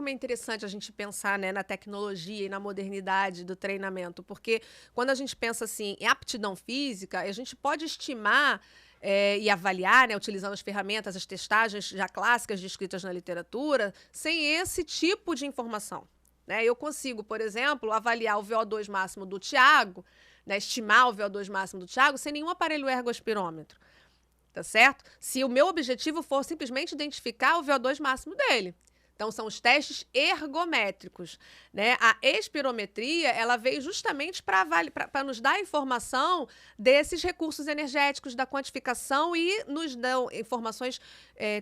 como é interessante a gente pensar, né, na tecnologia e na modernidade do treinamento, porque quando a gente pensa assim em aptidão física, a gente pode estimar e avaliar, né, utilizando as ferramentas, as testagens já clássicas descritas na literatura, sem esse tipo de informação. Né? Eu consigo, por exemplo, avaliar o VO2 máximo do Thiago, né, estimar o VO2 máximo do Thiago sem nenhum aparelho ergoaspirômetro. Tá certo? Se o meu objetivo for simplesmente identificar o VO2 máximo dele. Então, são os testes ergométricos, né? A espirometria, ela veio justamente para nos dar informação desses recursos energéticos, da quantificação e nos dão informações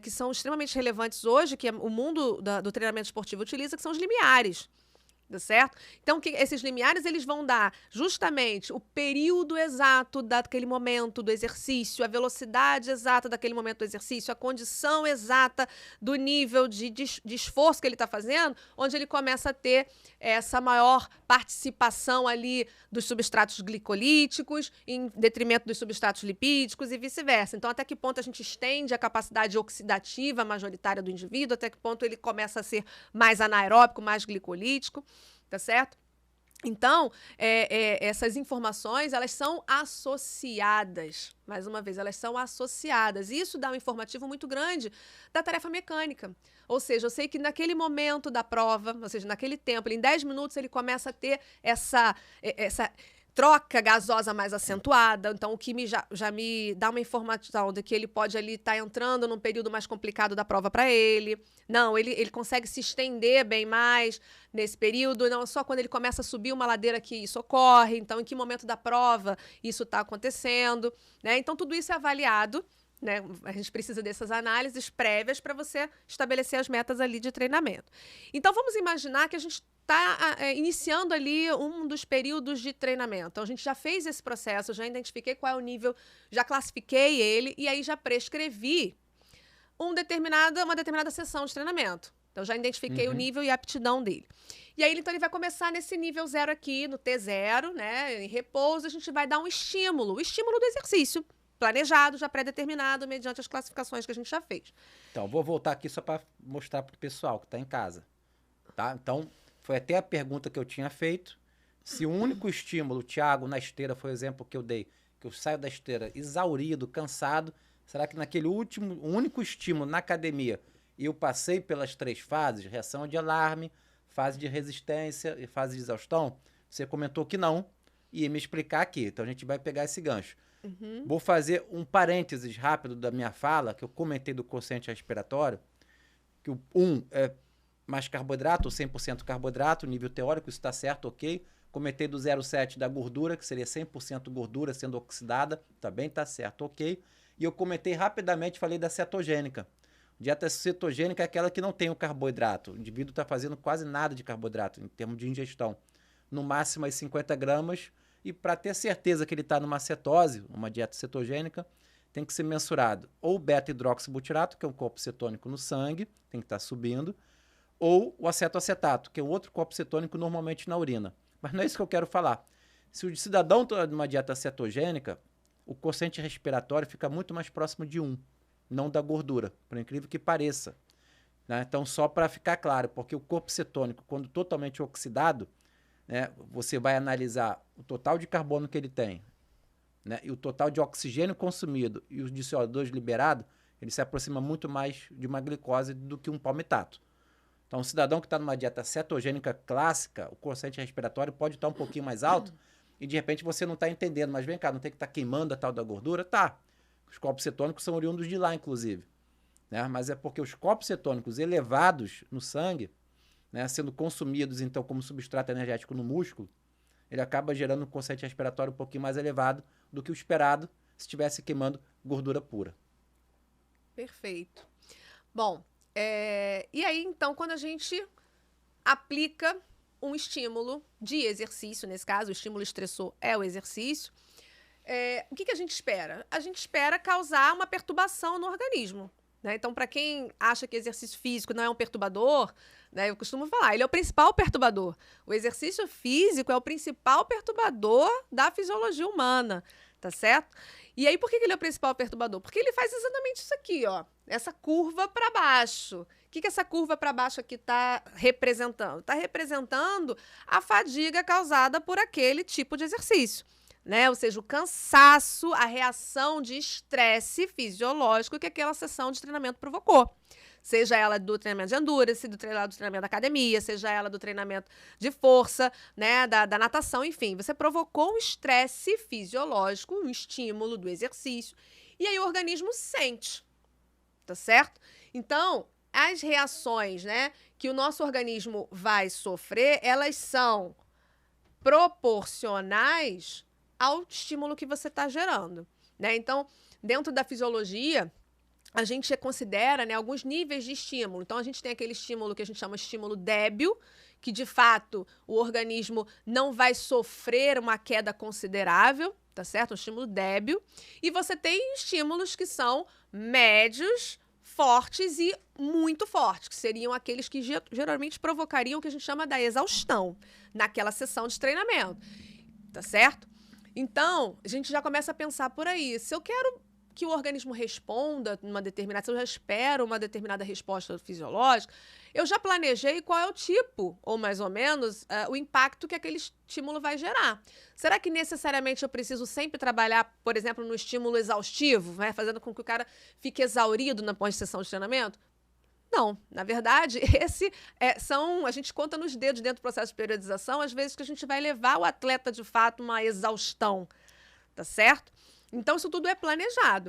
que são extremamente relevantes hoje, que o mundo do treinamento esportivo utiliza, que são os limiares. Tá certo? Então, esses limiares, eles vão dar justamente o período exato daquele momento do exercício, a velocidade exata daquele momento do exercício, a condição exata do nível de esforço que ele está fazendo, onde ele começa a ter essa maior participação ali dos substratos glicolíticos em detrimento dos substratos lipídicos e vice-versa. Então, até que ponto a gente estende a capacidade oxidativa majoritária do indivíduo, até que ponto ele começa a ser mais anaeróbico, mais glicolítico. Tá certo? Então, essas informações, elas são associadas. Mais uma vez, elas são associadas. Isso dá um informativo muito grande da tarefa mecânica. Ou seja, eu sei que naquele momento da prova, ou seja, naquele tempo, em 10 minutos, ele começa a ter essa troca gasosa mais acentuada, então o que já me dá uma informação de que ele pode ali estar entrando num período mais complicado da prova para ele. Não, ele consegue se estender bem mais nesse período, não só quando ele começa a subir uma ladeira que isso ocorre, então em que momento da prova isso está acontecendo, né? Então tudo isso é avaliado, né? A gente precisa dessas análises prévias para você estabelecer as metas ali de treinamento. Então vamos imaginar que a gente está iniciando ali um dos períodos de treinamento. Então, a gente já fez esse processo, já identifiquei qual é o nível, já classifiquei ele e aí já prescrevi uma determinada sessão de treinamento. Então, já identifiquei o nível e a aptidão dele. E aí, então, ele vai começar nesse nível 0 aqui, no T0, né? Em repouso, a gente vai dar um estímulo, o estímulo do exercício, planejado, já pré-determinado, mediante as classificações que a gente já fez. Então, vou voltar aqui só para mostrar para o pessoal que está em casa. Tá? Então, foi até a pergunta que eu tinha feito. Se o único estímulo, Thiago, na esteira, foi o exemplo que eu dei, que eu saio da esteira exaurido, cansado, será que naquele único estímulo na academia eu passei pelas 3 fases, reação de alarme, fase de resistência e fase de exaustão? Você comentou que não, e ia me explicar aqui. Então a gente vai pegar esse gancho. Vou fazer um parênteses rápido da minha fala, que eu comentei do quociente respiratório, que o 1 é mais carboidrato, 100% carboidrato, nível teórico, isso está certo, ok. Comentei do 0,7 da gordura, que seria 100% gordura sendo oxidada, também está certo, ok. E eu comentei rapidamente, falei da cetogênica. Dieta cetogênica é aquela que não tem o carboidrato. O indivíduo está fazendo quase nada de carboidrato em termos de ingestão. No máximo, as 50 gramas. E para ter certeza que ele está numa cetose, uma dieta cetogênica, tem que ser mensurado ou beta-hidroxibutirato, que é um corpo cetônico no sangue, tem que estar subindo, ou o acetoacetato, que é outro corpo cetônico normalmente na urina. Mas não é isso que eu quero falar. Se o cidadão está numa dieta cetogênica, o quociente respiratório fica muito mais próximo de 1, não da gordura, por incrível que pareça. Né? Então, só para ficar claro, porque o corpo cetônico, quando totalmente oxidado, né, você vai analisar o total de carbono que ele tem, né, e o total de oxigênio consumido e o de CO2 liberado, ele se aproxima muito mais de uma glicose do que um palmitato. Então, um cidadão que está numa dieta cetogênica clássica, o quociente respiratório pode estar um pouquinho mais alto e, de repente, você não está entendendo. Mas vem cá, não tem que estar queimando a tal da gordura? Tá. Os corpos cetônicos são oriundos de lá, inclusive. Né? Mas é porque os corpos cetônicos elevados no sangue, né, sendo consumidos, então, como substrato energético no músculo, ele acaba gerando um quociente respiratório um pouquinho mais elevado do que o esperado se estivesse queimando gordura pura. Perfeito. Bom, e aí, então, quando a gente aplica um estímulo de exercício, nesse caso, o estímulo estressor é o exercício, o que a gente espera? A gente espera causar uma perturbação no organismo. Né? Então, para quem acha que exercício físico não é um perturbador, né, eu costumo falar, ele é o principal perturbador. O exercício físico é o principal perturbador da fisiologia humana, tá certo? E aí, por que ele é o principal perturbador? Porque ele faz exatamente isso aqui, ó, essa curva para baixo, que essa curva para baixo aqui está representando? Está representando a fadiga causada por aquele tipo de exercício, né? Ou seja, o cansaço, a reação de estresse fisiológico que aquela sessão de treinamento provocou. Seja ela do treinamento de endurance, do treinamento da academia, seja ela do treinamento de força, né, da natação, enfim. Você provocou um estresse fisiológico, um estímulo do exercício, e aí o organismo sente, tá certo? Então, as reações, né, que o nosso organismo vai sofrer, elas são proporcionais ao estímulo que você está gerando, né? Então, dentro da fisiologia, a gente considera, né, alguns níveis de estímulo. Então, a gente tem aquele estímulo que a gente chama de estímulo débil, que, de fato, o organismo não vai sofrer uma queda considerável, tá certo? Um estímulo débil. E você tem estímulos que são médios, fortes e muito fortes, que seriam aqueles que geralmente provocariam o que a gente chama da exaustão naquela sessão de treinamento, tá certo? Então, a gente já começa a pensar por aí. Se eu quero que o organismo responda uma determinada, se eu já espero uma determinada resposta fisiológica, eu já planejei qual é o tipo, ou mais ou menos, o impacto que aquele estímulo vai gerar. Será que necessariamente eu preciso sempre trabalhar, por exemplo, no estímulo exaustivo, né, fazendo com que o cara fique exaurido na pós-sessão de treinamento? Não, na verdade, a gente conta nos dedos dentro do processo de periodização, às vezes que a gente vai levar o atleta, de fato, uma exaustão, tá certo? Então, isso tudo é planejado.